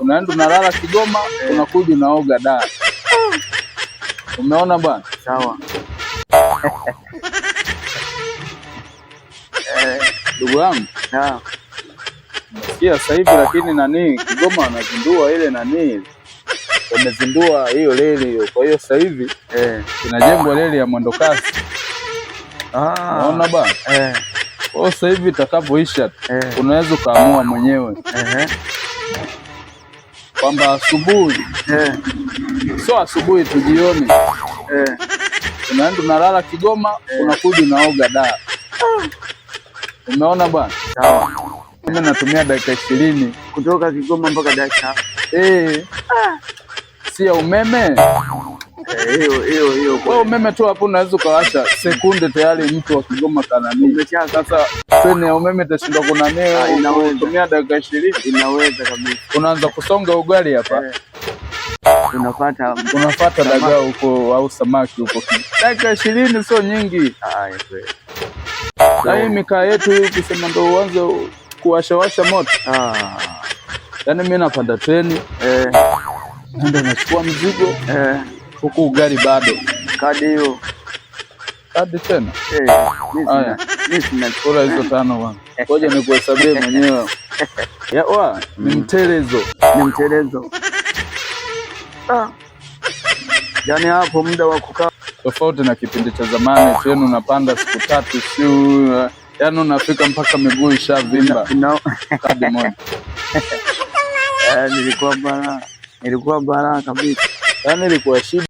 unaenda unalala Kigoma, unakuja unaoga Dar. Umeona bwana? Sawa. Ndugu yangu. Naam. Nasikia sasa hivi lakini nani Kigoma wanazindua ile nani, wamezindua hiyo reli hiyo. Kwa hiyo sasa hivi inajengwa reli ya mwendo kasi. Unaona bwana? Kwa hiyo sasa hivi itakapoisha unaweza ukaamua mwenyewe kwamba asubuhi sio asubuhi tu, jioni unaenda unalala Kigoma, unakuja unaoga Dar. Umeona bwana? Sawa. Mimi natumia dakika 20 kutoka Kigoma mpaka Dar es Salaam. Si ya umeme. Hiyo. Kwa umeme tu hapo unaweza ukawasha sekunde tayari mtu wa Kigoma kanani. Sasa treni ya umeme itashindwa kunania, unatumia dakika 20. Inaweza kabisa. Unaanza kusonga ugali hapa. Unafuata dagaa huko au samaki huko. Dakika 20 sio nyingi. Kweli. Na hii mikaa yetu hii ukisema ndo uanze kuwashawasha moto. Yaani mimi napanda treni ndio nachukua mzigo huku ugali bado. Kadi hiyo. Kadi tena? Mimi sinakula hizo 5 bwana. Ngoja nikuhesabie mwenyewe. Ni mtelezo. Yaani hapo muda wa kukaa tofauti na kipindi cha zamani, treni unapanda siku 3 siu, yaani unafika mpaka miguu ishavimba. Kadi moja. Nilikuwa bara kabisa. Yaani ilikuwa shida.